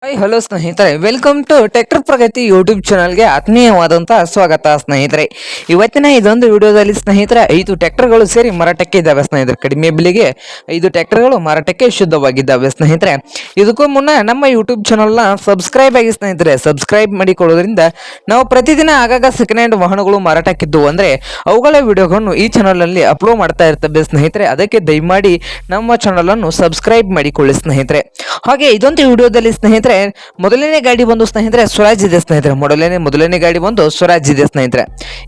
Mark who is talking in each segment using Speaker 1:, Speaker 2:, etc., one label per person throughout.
Speaker 1: Hi hello ಸ್ನೇಹಿತರೆ, welcome to tractor Pragati YouTube ಚಾನಲ್ಗೆ ಆತ್ಮೀಯವಾದಂತಹ ಸ್ವಾಗತ ಸ್ನೇಹಿತರೆ. ಇವತ್ತಿನ ಇದೊಂದು ವಿಡಿಯೋದಲ್ಲಿ ಸ್ನೇಹಿತರೆ 5 ಟ್ರ್ಯಾಕ್ಟರ್ಗಳು ಸೇರಿ ಮಾರಾಟಕ್ಕೆ ಇದ್ದಾವೆ ಸ್ನೇಹಿತರೆ. ಕಡಿಮೆ ಬೆಲೆಗೆ 5 ಟ್ರ್ಯಾಕ್ಟರ್ಗಳು ಮಾರಾಟಕ್ಕೆ ಶುದ್ಧವಾಗಿದ್ದಾವೆ ಸ್ನೇಹಿತರೆ. ಇದಕ್ಕೂ ಮುನ್ನ ನಮ್ಮ ಯೂಟ್ಯೂಬ್ ಚಾನಲ್ನ ಸಬ್ಸ್ಕ್ರೈಬ್ ಆಗಿ ಸ್ನೇಹಿತರೆ. ಸಬ್ಸ್ಕ್ರೈಬ್ ಮಾಡಿಕೊಳ್ಳೋದ್ರಿಂದ ನಾವು ಪ್ರತಿದಿನ ಆಗಾಗ ಸೆಕೆಂಡ್ ಹ್ಯಾಂಡ್ ವಾಹನಗಳು ಮಾರಾಟಕ್ಕಿದ್ದು ಅಂದರೆ ಅವುಗಳ ವಿಡಿಯೋಗಳನ್ನು ಈ ಚಾನಲಲ್ಲಿ ಅಪ್ಲೋಡ್ ಮಾಡ್ತಾ ಇರ್ತವೆ ಸ್ನೇಹಿತರೆ. ಅದಕ್ಕೆ ದಯಮಾಡಿ ನಮ್ಮ ಚಾನಲನ್ನು ಸಬ್ಸ್ಕ್ರೈಬ್ ಮಾಡಿಕೊಳ್ಳಿ ಸ್ನೇಹಿತರೆ. ಹಾಗೆ ಇದೊಂದು ವಿಡಿಯೋದಲ್ಲಿ ಸ್ನೇಹಿತರೆ ಮೊದಲನೇ ಗಾಡಿ ಬಂದು ಸ್ನೇಹಿತರೆ ಸ್ವರಾಜ್ ಇದೆ ಸ್ನೇಹಿತರೆ. ಮೊದಲನೇ ಗಾಡಿ ಬಂದು ಸ್ವರಾಜ್ ಇದೆ ಸ್ನೇಹಿತರೆ.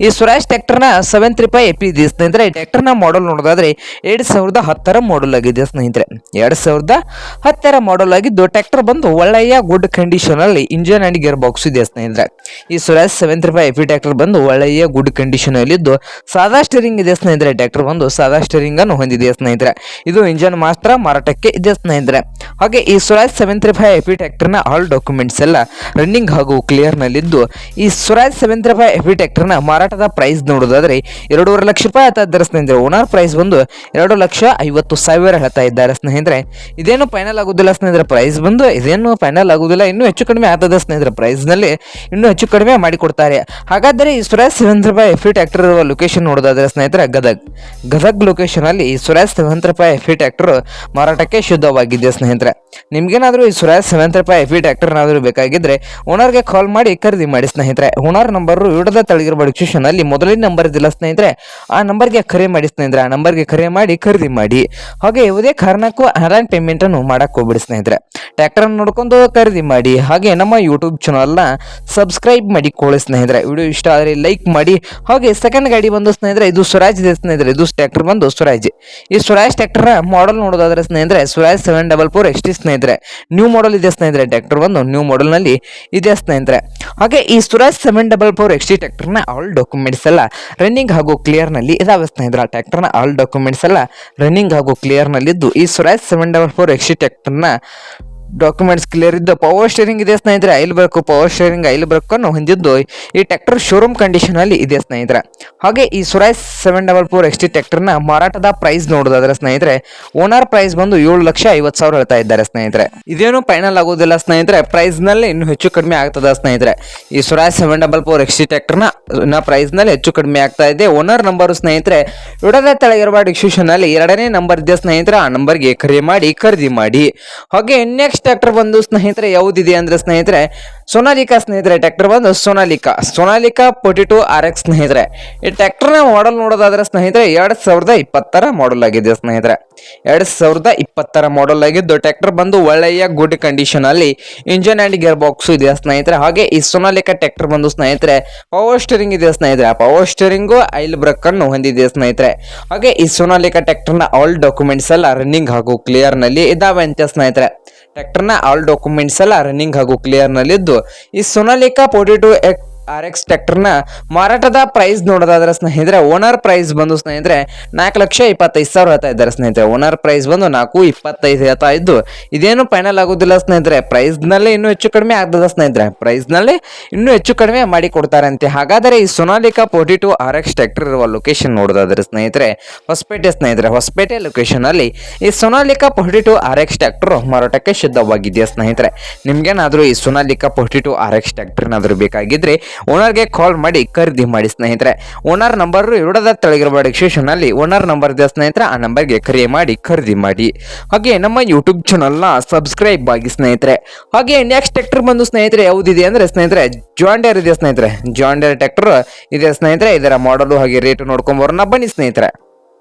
Speaker 1: ಈ ಸ್ವರಾಜ್ ಟ್ರ್ಯಾಕ್ಟರ್ನ 735 ಎಪಿ ಇದೆ ಸ್ನೇಹಿತರೆ. ಈ ಟ್ರ್ಯಾಕ್ಟರ್ನ ಮಾಡೆಲ್ ನೋಡೋದಾದ್ರೆ 2010 ಮಾಡೆಲ್ ಆಗಿದೆ ಸ್ನೇಹಿತರೆ. 2010 ಮಾಡೆಲ್ ಆಗಿದ್ದು ಟ್ರ್ಯಾಕ್ಟರ್ ಬಂದು ಒಳ್ಳೆಯ ಗುಡ್ ಕಂಡೀಷನ್ ಅಲ್ಲಿ ಇಂಜಿನ್ ಅಂಡ್ ಗೇರ್ ಬಾಕ್ಸ್ ಇದೆ ಸ್ನೇಹಿತರೆ. ಈ ಸ್ವರಾಜ್ 735 ಎಪಿ ಟ್ರ್ಯಾಕ್ಟರ್ ಬಂದು ಒಳ್ಳೆಯ ಗುಡ್ ಕಂಡೀಷನ್ ಅಲ್ಲಿ ಇದ್ದು ಸಾದಾ ಸ್ಟೀರಿಂಗ್ ಇದೆ ಸ್ನೇಹಿತರೆ. ಟ್ರ್ಯಾಕ್ಟರ್ ಬಂದು ಸಾದಾ ಸ್ಟೀರಿಂಗ್ ಅನ್ನು ಹೊಂದಿದೆ ಸ್ನೇಹಿತರೆ. ಇದು ಇಂಜಿನ್ ಮಾತ್ರ ಮಾರಾಟಕ್ಕೆ ಇದೆ ಸ್ನೇಹಿತರೆ. ಹಾಗೆ ಈ ಸ್ವರಾಜ್ 735 ಎಪಿ ಟ್ರ್ಯಾಕ್ಟರ್ನ ಆಲ್ ಡಾಕ್ಯುಮೆಂಟ್ಸ್ ಎಲ್ಲ ರನ್ನಿಂಗ್ ಹಾಗೂ ಕ್ಲಿಯರ್ ನಲ್ಲಿದ್ದು ಈ ಸ್ವರಾಜ್ 735 ಎಪಿ ಟ್ರ್ಯಾಕ್ಟರ್ನ ಮಾರಾಟದ ಪ್ರೈಸ್ ನೋಡೋದಾದ್ರೆ 2.5 ಲಕ್ಷ ರೂಪಾಯಿ ಹೇಳ್ತಾ ಇದ್ದಾರೆ ಸ್ನೇಹಿತರೆ. ಓನರ್ ಪ್ರೈಸ್ ಬಂದು 2,50,000 ಹೇಳ್ತಾ ಇದ್ದಾರೆ ಸ್ನೇಹಿತರೆ. ಇದೇನು ಫೈನಲ್ ಆಗುದಿಲ್ಲ ಸ್ನೇಹಿತರೆ. ಪ್ರೈಸ್ ಬಂದು ಇದೇನು ಫೈನಲ್ ಆಗುದಿಲ್ಲ, ಇನ್ನೂ ಹೆಚ್ಚು ಕಡಿಮೆ ಆಗ್ತದೆ ಸ್ನೇಹಿತರೆ. ಪ್ರೈಸ್ ನಲ್ಲಿ ಇನ್ನೂ ಹೆಚ್ಚು ಕಡಿಮೆ ಮಾಡಿಕೊಡ್ತಾರೆ. ಹಾಗಾದರೆ ಈ ಸ್ವರಾಜ್ 735 ಎಫಿ ಟ್ರ್ಯಾಕ್ಟರ್ ಇರುವ ಲೊಕೇಶನ್ ನೋಡೋದಾದ್ರೆ ಸ್ನೇಹಿತರೆ ಗದಗ್ ಲೊಕೇಶನ್ ಅಲ್ಲಿ ಈ ಸ್ವರಾಜ್ 735 ಎಫಿ ಟ್ರ್ಯಾಕ್ಟರ್ ಮಾರಾಟಕ್ಕೆ ಶುದ್ಧವಾಗಿದೆ ಸ್ನೇಹಿತರೆ. ನಿಮ್ಗೇನಾದ್ರೂ ಈ ಸ್ವರಾಜ್ 735 ಎಫಿ ಟ್ರ್ಯಾಕ್ಟರ್ ಏನಾದರೂ ಬೇಕಾಗಿದ್ರೆ ಓನರ್ಗೆ ಕಾಲ್ ಮಾಡಿ ಖರೀದಿ ಮಾಡಿ ಸ್ನೇಹಿತರೆ. ಓನರ್ ನಂಬರ್ ವಿಡಿಯೋದ ತೆಳಗಿರುವ ಡಿಸ್ಕ್ರಿಪ್ಷನ್ ಅಲ್ಲಿ ಮೊದಲನೇ ನಂಬರ್ ಇದಿಲ್ಲ ಸ್ನೇಹಿತರೆ, ಆ ನಂಬರ್ಗೆ ಕರೆ ಮಾಡಿ ಸ್ನೇಹಿತರೆ. ಆ ನಂಬರ್ಗೆ ಕರೆ ಮಾಡಿ ಖರೀದಿ ಮಾಡಿ. ಹಾಗೆ ಯಾವುದೇ ಕಾರಣಕ್ಕೂ ಆನ್ಲೈನ್ ಪೇಮೆಂಟ್ ಅನ್ನು ಮಾಡಕ್ ಹೋಗ್ಬಿಡಿ ಸ್ನೇಹಿತರೆ. ಟ್ರ್ಯಾಕ್ಟರ್ ನೋಡ್ಕೊಂಡು ಖರೀದಿ ಮಾಡಿ. ಹಾಗೆ ನಮ್ಮ ಯೂಟ್ಯೂಬ್ ಚಾನಲ್ನ ಸಬ್ಸ್ಕ್ರೈಬ್ ಮಾಡಿಕೊಳ್ಳಿ ಸ್ನೇಹಿತರೆ. ವಿಡಿಯೋ ಇಷ್ಟ ಆದರೆ ಲೈಕ್ ಮಾಡಿ. ಹಾಗೆ ಸೆಕೆಂಡ್ ಗಾಡಿ ಬಂದು ಸ್ನೇಹಿತರೆ ಇದು ಸ್ವರಾಜ್ ಇದೆ ಸ್ನೇಹಿತರೆ. ಇದು ಟ್ರ್ಯಾಕ್ಟರ್ ಬಂದು ಸ್ವರಾಜ್. ಈ ಸ್ವರಾಜ್ ಟ್ರ್ಯಾಕ್ಟರ್ ಮಾಡೆಲ್ ನೋಡೋದಾದ್ರೆ ಸ್ನೇಹಿತರೆ ಸ್ವರಾಜ್ 744 XT ಸ್ನೇಹಿತರೆ. ನ್ಯೂ ಮಾಡೆಲ್ ಇದೆ ಸ್ನೇಹಿತರೆ. ಟ್ರ್ಯಾಕ್ಟರ್ ಬಂದು ನ್ಯೂ ಮಾಡೆಲ್ ನಲ್ಲಿ ಇದೆ ಸ್ನೇಹಿತರೆ. ಹಾಗೆ ಈ ಸ್ವರಾಜ್ 744 XT ಟ್ರ್ಯಾಕ್ಟರ್ನ ಆಲ್ ಡಾಕ್ಯುಮೆಂಟ್ಸ್ ಎಲ್ಲ ರನ್ನಿಂಗ್ ಹಾಗೂ ಕ್ಲಿಯರ್ ನಲ್ಲಿ ಇದಾವೆ ಸ್ನೇಹಿತರೆ. ಟ್ರ್ಯಾಕ್ಟರ್ನ ಆಲ್ ಡಾಕ್ಯುಮೆಂಟ್ಸ್ ಎಲ್ಲ ರನ್ನಿಂಗ್ ಹಾಗೂ ಕ್ಲಿಯರ್ ನಲ್ಲಿದ್ದು ಈ ಸ್ವರಾಜ್ 744 XT ಟ್ರ್ಯಾಕ್ಟರ್ನ ಡಾಕ್ಯುಮೆಂಟ್ಸ್ ಕ್ಲಿಯರ್ ಇದ್ದು ಪವರ್ ಸ್ಟೇರಿಂಗ್ ಇದೆ ಸ್ನೇಹಿತರೆ. ಪವರ್ ಸ್ಟೇರಿಂಗ್ ಐಲ್ ಬ್ರೇಕ್ ಅನ್ನು ಹೊಂದಿದ್ದು ಈ ಟ್ರ್ಯಾಕ್ಟರ್ ಶೋರೂಮ್ ಕಂಡೀಷನ್ ಅಲ್ಲಿ ಇದೆ ಸ್ನೇಹಿತರೆ. ಹಾಗೆ ಈ ಸ್ವರಾಜ್ 744 XT ಟ್ರ್ಯಾಕ್ಟರ್ನ ಮಾರಾಟದ ಪ್ರೈಸ್ ನೋಡೋದಾದ್ರೆ ಸ್ನೇಹಿತರೆ ಓನರ್ ಪ್ರೈಸ್ ಬಂದು 7,50,000 ಹೇಳ್ತಾ ಇದ್ದಾರೆ ಸ್ನೇಹಿತರೆ. ಇದೇನು ಫೈನಲ್ ಆಗೋದಿಲ್ಲ ಸ್ನೇಹಿತರೆ. ಪ್ರೈಸ್ ನಲ್ಲಿ ಇನ್ನೂ ಹೆಚ್ಚು ಕಡಿಮೆ ಆಗ್ತದ ಸ್ನೇಹಿತರೆ. ಈ ಸ್ವರಾಜ್ 744 XT ಟ್ರ್ಯಾಕ್ಟರ್ನ ಪ್ರೈಸ್ ನಲ್ಲಿ ಹೆಚ್ಚು ಕಡಿಮೆ ಆಗ್ತಾ ಇದೆ. ಓನರ್ ನಂಬರ್ ಸ್ನೇಹಿತರೆ ವಿಡದ ತೆಳಗಿರುವ ಡಿಸ್ಕ್ರಿಪ್ಷನ್ ಅಲ್ಲಿ 2ನೇ ನಂಬರ್ ಇದೆ ಸ್ನೇಹಿತರೆ. ಆ ನಂಬರ್ಗೆ ಕರೆ ಮಾಡಿ ಖರೀದಿ ಮಾಡಿ. ಹಾಗೆ ನೆಕ್ಸ್ಟ್ ಟ್ರ್ಯಾಕ್ಟರ್ ಬಂದು ಸ್ನೇಹಿತರೆ ಯಾವುದಿದೆ ಅಂದ್ರೆ ಸ್ನೇಹಿತರೆ ಸೋನಾಲಿಕಾ ಸ್ನೇಹಿತರೆ. ಟ್ರ್ಯಾಕ್ಟರ್ ಬಂದು ಸೋನಾಲಿಕಾ 42 RX ಸ್ನೇಹಿತರೆ. ಈ ಟ್ರ್ಯಾಕ್ಟರ್ನ ಮಾಡೆಲ್ ನೋಡೋದಾದ್ರೆ ಸ್ನೇಹಿತರೆ 2020 ಮಾಡೆಲ್ ಆಗಿದೆ ಸ್ನೇಹಿತರೆ. 2020 ಮಾಡೆಲ್ ಆಗಿದ್ದು ಟ್ರ್ಯಾಕ್ಟರ್ ಬಂದು ಒಳ್ಳೆಯ ಗುಡ್ ಕಂಡೀಷನ್ ಅಲ್ಲಿ ಇಂಜಿನ್ ಅಂಡ್ ಗೇರ್ ಬಾಕ್ಸ್ ಇದೆ ಸ್ನೇಹಿತರೆ. ಹಾಗೆ ಈ ಸೋನಾಲಿಕಾ ಟ್ರ್ಯಾಕ್ಟರ್ ಬಂದು ಸ್ನೇಹಿತರೆ ಪವರ್ ಸ್ಟೀರಿಂಗ್ ಇದೆ ಸ್ನೇಹಿತರೆ. ಪವರ್ ಸ್ಟೀರಿಂಗು ಐಲ್ ಬ್ರೇಕ್ ಅನ್ನು ಹೊಂದಿದೆ ಸ್ನೇಹಿತರೆ. ಹಾಗೆ ಈ ಸೋನಾಲಿಕಾ ಟ್ರ್ಯಾಕ್ಟರ್ನ ಆಲ್ ಡಾಕ್ಯುಮೆಂಟ್ಸ್ ಎಲ್ಲ ರನ್ನಿಂಗ್ ಹಾಗೂ ಕ್ಲಿಯರ್ ನಲ್ಲಿ ಇದಾವೆ ಅಂತ ಸ್ನೇಹಿತರೆ. ಟ್ರ್ಯಾಕ್ಟರ್ನ ಆಲ್ ಡಾಕ್ಯುಮೆಂಟ್ಸ್ ಎಲ್ಲ ರನ್ನಿಂಗ್ ಹಾಗೂ ಕ್ಲಿಯರ್ ನಲ್ಲಿದ್ದು ಈ ಸೋನಾಲಿಕಾ 42 RX ಟ್ರ್ಯಾಕ್ಟರ್ನ ಮಾರಾಟದ ಪ್ರೈಸ್ ನೋಡೋದಾದ್ರೆ ಸ್ನೇಹಿತರೆ ಓನರ್ ಪ್ರೈಸ್ ಬಂದು ಸ್ನೇಹಿತರೆ 4,25,000 ಹೇಳ್ತಾ ಇದ್ದಾರೆ ಸ್ನೇಹಿತರೆ. ಓನರ್ ಪ್ರೈಸ್ ಬಂದು 4,25,000 ಹೇಳ್ತಾ ಇದ್ದು ಇದೇನು ಫೈನಲ್ ಆಗೋದಿಲ್ಲ ಸ್ನೇಹಿತರೆ. ಪ್ರೈಸ್ ನಲ್ಲಿ ಇನ್ನೂ ಹೆಚ್ಚು ಕಡಿಮೆ ಆಗ್ತದೆ ಸ್ನೇಹಿತರೆ. ಪ್ರೈಸ್ ನಲ್ಲಿ ಇನ್ನೂ ಹೆಚ್ಚು ಕಡಿಮೆ ಮಾಡಿ ಕೊಡ್ತಾರಂತೆ. ಹಾಗಾದರೆ ಈ ಸೋನಾಲಿಕಾ 42 RX ಟ್ರ್ಯಾಕ್ಟರ್ ಇರುವ ಲೊಕೇಶನ್ ನೋಡೋದಾದ್ರೆ ಸ್ನೇಹಿತರೆ ಹೊಸಪೇಟೆ ಸ್ನೇಹಿತರೆ. ಹೊಸಪೇಟೆ ಲೊಕೇಶನ್ ಅಲ್ಲಿ ಈ ಸೋನಾಲಿಕಾ 42 RX ಟ್ರ್ಯಾಕ್ಟರ್ ಮಾರಾಟಕ್ಕೆ ಸಿದ್ಧವಾಗಿದೆಯಾ ಸ್ನೇಹಿತರೆ. ನಿಮ್ಗೇನಾದ್ರೂ ಈ ಸೋನಾಲಿಕಾ 42 RX ಟ್ರ್ಯಾಕ್ಟರ್ ಏನಾದರೂ ಬೇಕಾಗಿದ್ರೆ ಓನರ್ಗೆ ಕಾಲ್ ಮಾಡಿ ಖರೀದಿ ಮಾಡಿ ಸ್ನೇಹಿತರೆ. ಓನರ್ ನಂಬರ್ ಇರೋದ ತೆಳಗಿರುವ ಡಿಸ್ಕ್ರಿಪ್ಷನ್ ಅಲ್ಲಿ ಓನರ್ ನಂಬರ್ ಇದೆ ಸ್ನೇಹಿತರೆ. ಆ ನಂಬರ್ಗೆ ಕರೆ ಮಾಡಿ ಖರೀದಿ ಮಾಡಿ. ಹಾಗೆ ನಮ್ಮ ಯೂಟ್ಯೂಬ್ ಚಾನಲ್ನ ಸಬ್ಸ್ಕ್ರೈಬ್ ಆಗಿ ಸ್ನೇಹಿತರೆ. ಹಾಗೆ ನೆಕ್ಸ್ಟ್ ಟ್ರ್ಯಾಕ್ಟರ್ ಬಂದು ಸ್ನೇಹಿತರೆ ಯಾವುದಿದೆ ಅಂದ್ರೆ ಸ್ನೇಹಿತರೆ ಜಾನ್ ಡೇರ್ ಇದೆ ಸ್ನೇಹಿತರೆ. ಜಾನ್ ಡೇರ್ ಟ್ರ್ಯಾಕ್ಟರ್ ಇದೆ ಸ್ನೇಹಿತರೆ. ಇದರ ಮಾಡಲು ಹಾಗೆ ರೇಟ್ ನೋಡ್ಕೊಂಬರೋಣ ಬನ್ನಿ ಸ್ನೇಹಿತರೆ.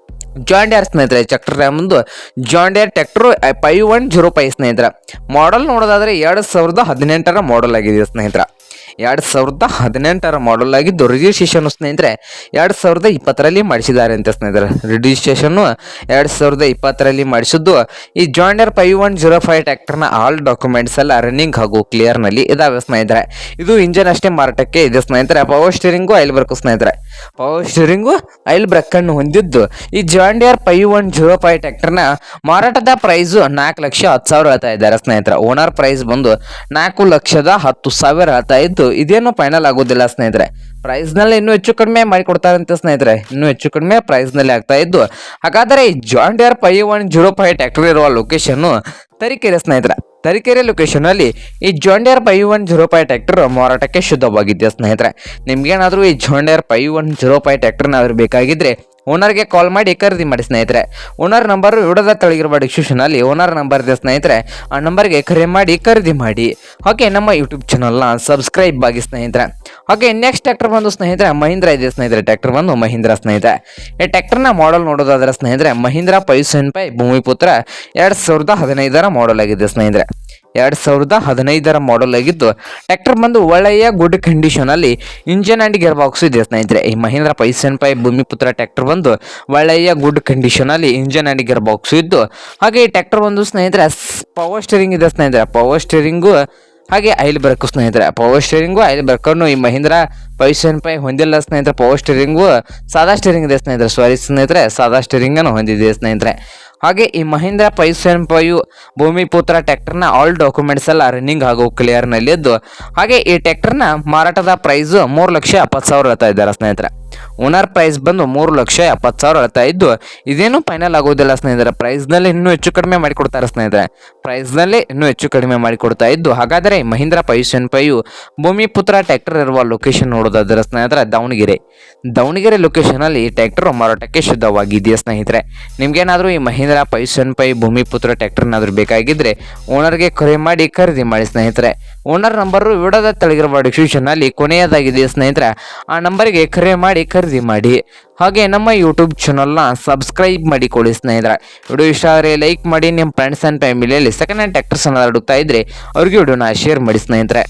Speaker 1: ಜಾನ್ ಡೇರ್ ಸ್ನೇಹಿತರೆ ಟ್ರ್ಯಾಕ್ಟರ್ ಮುಂದೆ ಜಾನ್ ಡೇರ್ ಟ್ರ್ಯಾಕ್ಟರ್ 5105 ಸ್ನೇಹಿತರೆ. ಮಾಡೆಲ್ ನೋಡೋದಾದ್ರೆ 2018 ಮಾಡೆಲ್ ಆಗಿದೆ ಸ್ನೇಹಿತರೆ. 2018 ಮಾಡೆಲ್ ಆಗಿದ್ದು ರಿಜಿಸ್ಟ್ರೇಷನ್ ಸ್ನೇಹಿತರೆ 2020 ಮಾಡಿಸಿದ್ದಾರೆ ಅಂತ ಸ್ನೇಹಿತರೆ. ರಿಜಿಸ್ಟ್ರೇಷನ್ 2020 ಮಾಡಿಸಿದ್ದು ಈ ಜಾನ್ ಡೇರ್ 5105 ಟ್ರ್ಯಾಕ್ಟರ್ನ ಆಲ್ ಡಾಕ್ಯುಮೆಂಟ್ಸ್ ಎಲ್ಲ ರನ್ನಿಂಗ್ ಹಾಗೂ ಕ್ಲಿಯರ್ ನಲ್ಲಿ ಇದಾವೆ ಸ್ನೇಹಿತರೆ. ಇದು ಇಂಜಿನ್ ಅಷ್ಟೇ ಮಾರಾಟಕ್ಕೆ ಇದೆ ಸ್ನೇಹಿತರೆ. ಪವರ್ ಸ್ಟೀರಿಂಗು ಐಲ್ ಬ್ರೇಕ್ ಸ್ನೇಹಿತರೆ. ಪವರ್ ಸ್ಟೀರಿಂಗು ಐಲ್ ಬ್ರೇಕ್ ಅನ್ನು ಹೊಂದಿದ್ದು ಈ ಜಾನ್ ಡೇರ್ 5105 ಟ್ರ್ಯಾಕ್ಟರ್ನ ಮಾರಾಟದ ಪ್ರೈಸ್ 4,10,000 ಹೇಳ್ತಾ ಇದ್ದಾರೆ ಸ್ನೇಹಿತರೆ. ಓನರ್ ಪ್ರೈಸ್ ಬಂದು 4,10,000 ಹೇಳ್ತಾ ಇದ್ದು ಇದೇನು ಫೈನಲ್ ಆಗೋದಿಲ್ಲ ಸ್ನೇಹಿತರೆ. ಪ್ರೈಸ್ ನಲ್ಲಿ ಇನ್ನೂ ಹೆಚ್ಚು ಕಡಿಮೆ ಮಾಡಿ ಕೊಡ್ತಾರಂತೆ ಸ್ನೇಹಿತರೆ. ಇನ್ನೂ ಹೆಚ್ಚು ಕಡಿಮೆ ಪ್ರೈಸ್ ನಲ್ಲಿ ಆಗ್ತಾ ಇದ್ದು. ಹಾಗಾದರೆ ಜಾನ್ ಡೇರ್ 5105 ಟ್ರ್ಯಾಕ್ಟರ್ ಇರುವ ಲೊಕೇಶನ್ ತರೀಕೆರೆ ಸ್ನೇಹಿತರೆ. ತರೀಕೆರೆ ಲೊಕೇಶನಲ್ಲಿ ಈ ಜಾಂಡಿಯರ್ 5105 ಟ್ರ್ಯಾಕ್ಟರ್ ಮಾರಾಟಕ್ಕೆ ಶುದ್ಧವಾಗಿದೆಯಾ ಸ್ನೇಹಿತರೆ. ನಿಮ್ಗೇನಾದರೂ ಈ ಜಾಂಡಿಯರ್ 5105 ಟ್ರ್ಯಾಕ್ಟರ್ನಾದರೂ ಬೇಕಾಗಿದ್ದರೆ ಓನರ್ಗೆ ಕಾಲ್ ಮಾಡಿ ಖರೀದಿ ಮಾಡಿ ಸ್ನೇಹಿತರೆ. ಓನರ್ ನಂಬರು ವಿಡಿಯೋದ ತೆಳಗಿರುವ ಡಿಸ್ಕ್ರಿಪ್ಷನಲ್ಲಿ ಓನರ್ ನಂಬರ್ ಇದೆ ಸ್ನೇಹಿತರೆ. ಆ ನಂಬರ್ಗೆ ಕರೆ ಮಾಡಿ ಖರೀದಿ ಮಾಡಿ. ಹಾಗೆ ನಮ್ಮ ಯೂಟ್ಯೂಬ್ ಚಾನಲ್ನ ಸಬ್ಸ್ಕ್ರೈಬ್ ಆಗಿ ಸ್ನೇಹಿತರೆ. ಹಾಗೆ ನೆಕ್ಸ್ಟ್ ಟ್ರ್ಯಾಕ್ಟರ್ ಬಂದು ಸ್ನೇಹಿತರೆ ಮಹೀಂದ್ರ ಇದೆ ಸ್ನೇಹಿತರೆ. ಟ್ರ್ಯಾಕ್ಟರ್ ಬಂದು ಮಹೀಂದ್ರ ಸ್ನೇಹಿತರೆ. ಈ ಟ್ರ್ಯಾಕ್ಟರ್ನ ಮಾಡಲ್ ನೋಡೋದಾದ್ರೆ ಸ್ನೇಹಿತರೆ ಮಹೀಂದ್ರ 575 ಭೂಮಿಪುತ್ರ 2015 ಮಾಡಲ್ ಆಗಿದೆ ಸ್ನೇಹಿತರೆ. 2015 ಮಾಡಲ್ ಆಗಿದ್ದು ಟ್ರ್ಯಾಕ್ಟರ್ ಬಂದು ಒಳ್ಳೆಯ ಗುಡ್ ಕಂಡೀಷನಲ್ಲಿ ಇಂಜಿನ್ ಆ್ಯಂಡ್ ಗೇರ್ ಬಾಕ್ಸ್ ಇದೆ ಸ್ನೇಹಿತರೆ. ಈ ಮಹೀಂದ್ರ 575 ಭೂಮಿಪುತ್ರ ಟ್ರ್ಯಾಕ್ಟರ್ ಬಂದು ಒಳ್ಳೆಯ ಗುಡ್ ಕಂಡೀಷನಲ್ಲಿ ಇಂಜಿನ್ ಆ್ಯಂಡ್ ಗೇರ್ ಬಾಕ್ಸ್ ಇದ್ದು, ಹಾಗೆ ಈ ಟ್ರ್ಯಾಕ್ಟರ್ ಬಂದು ಸ್ನೇಹಿತರೆ ಪವರ್ ಸ್ಟೇರಿಂಗ್ ಇದೆ ಸ್ನೇಹಿತರೆ. ಪವರ್ ಸ್ಟೇರಿಂಗು ಹಾಗೆ ಆಯಿಲ್ ಬ್ರೇಕು ಸ್ನೇಹಿತರೆ. ಪವರ್ ಸ್ಟೇರಿಂಗು ಆಯಿಲ್ ಬ್ರೇಕನ್ನು ಈ ಮಹೀಂದ್ರ 575 ಹೊಂದಿಲ್ಲ ಸ್ನೇಹಿತರೆ. ಪವರ್ ಸ್ಟೇರಿಂಗು ಸಾದಾ ಸ್ಟೇರಿಂಗ್ ಇದೆ ಸ್ನೇಹಿತರೆ. ಸಾರಿ ಸ್ನೇಹಿತರೆ, ಸಾದಾ ಸ್ಟೇರಿಂಗನ್ನು ಹೊಂದಿದೆ ಸ್ನೇಹಿತರೆ. ಹಾಗೆ ಈ ಮಹೀಂದ್ರ 575 ಭೂಮಿಪುತ್ರ ಟ್ರ್ಯಾಕ್ಟರ್ನ ಆಲ್ ಡಾಕ್ಯುಮೆಂಟ್ಸ್ ಎಲ್ಲ ರನ್ನಿಂಗ್ ಹಾಗೂ ಕ್ಲಿಯರ್ನಲ್ಲಿದ್ದು, ಹಾಗೆ ಈ ಟ್ರ್ಯಾಕ್ಟರ್ನ ಮಾರಾಟದ ಪ್ರೈಸ್ 3,70,000 ಹೇಳ್ತಾ ಇದ್ದಾರೆ ಸ್ನೇಹಿತರೆ. ಓನರ್ ಪ್ರೈಸ್ ಬಂದು 3,70,000 ಹೇಳ್ತಾ ಇದ್ದು, ಇದೇನು ಫೈನಲ್ ಆಗೋದಿಲ್ಲ ಸ್ನೇಹಿತರೆ. ಪ್ರೈಸ್ನಲ್ಲಿ ಇನ್ನೂ ಹೆಚ್ಚು ಕಡಿಮೆ ಮಾಡಿಕೊಡ್ತಾರೆ ಸ್ನೇಹಿತರೆ. ಪ್ರೈಸ್ನಲ್ಲಿ ಇನ್ನೂ ಹೆಚ್ಚು ಕಡಿಮೆ ಮಾಡಿಕೊಡ್ತಾ ಇದ್ದು, ಹಾಗಾದರೆ ಮಹೀಂದ್ರ 575 ಭೂಮಿಪುತ್ರ ಟ್ರ್ಯಾಕ್ಟರ್ ಇರುವ ಲೊಕೇಶನ್ ನೋಡೋದಾದ್ರೆ ಸ್ನೇಹಿತರೆ ದಾವಣಗೆರೆ ಲೊಕೇಶನಲ್ಲಿ ಈ ಟ್ರ್ಯಾಕ್ಟರ್ ಮಾರಾಟಕ್ಕೆ ಶುದ್ಧವಾಗಿದೆಯಾ ಸ್ನೇಹಿತರೆ. ನಿಮ್ಗೇನಾದರೂ ಈ ಮಹೀಂದ್ರ 575 ಭೂಮಿಪುತ್ರ ಟ್ರ್ಯಾಕ್ಟರ್ನಾದರೂ ಬೇಕಾಗಿದ್ದರೆ ಓನರ್ಗೆ ಕರೆ ಮಾಡಿ ಖರೀದಿ ಮಾಡಿ ಸ್ನೇಹಿತರೆ. ಓನರ್ ನಂಬರು ವಿಡಿಯೋದ ತೆಳಗಿರುವ ಡಿಸ್ಕ್ರಿಪ್ಷನ್ನಲ್ಲಿ ಕೊನೆಯದಾಗಿದೆ ಸ್ನೇಹಿತರೆ. ಆ ನಂಬರಿಗೆ ಕರೆ ಮಾಡಿ ಖರೀದಿ ಮಾಡಿ. ಹಾಗೆ ನಮ್ಮ ಯೂಟ್ಯೂಬ್ ಚಾನಲ್ನ ಸಬ್ಸ್ಕ್ರೈಬ್ ಮಾಡಿಕೊಳ್ಳಿ ಸ್ನೇಹಿತರೆ. ವಿಡಿಯೋ ಇಷ್ಟ ಆದರೆ ಲೈಕ್ ಮಾಡಿ. ನಿಮ್ಮ ಫ್ರೆಂಡ್ಸ್ ಆ್ಯಂಡ್ ಫ್ಯಾಮಿಲಿಯಲ್ಲಿ ಸೆಕೆಂಡ್ ಹ್ಯಾಂಡ್ ಟ್ರ್ಯಾಕ್ಟರ್ಸ್ ಅನ್ನು ಹುಡುಕ್ತಾ ಇದ್ದರೆ ಅವ್ರಿಗೆ ವಿಡಿಯೋನ ಶೇರ್ ಮಾಡಿ ಸ್ನೇಹಿತರೆ.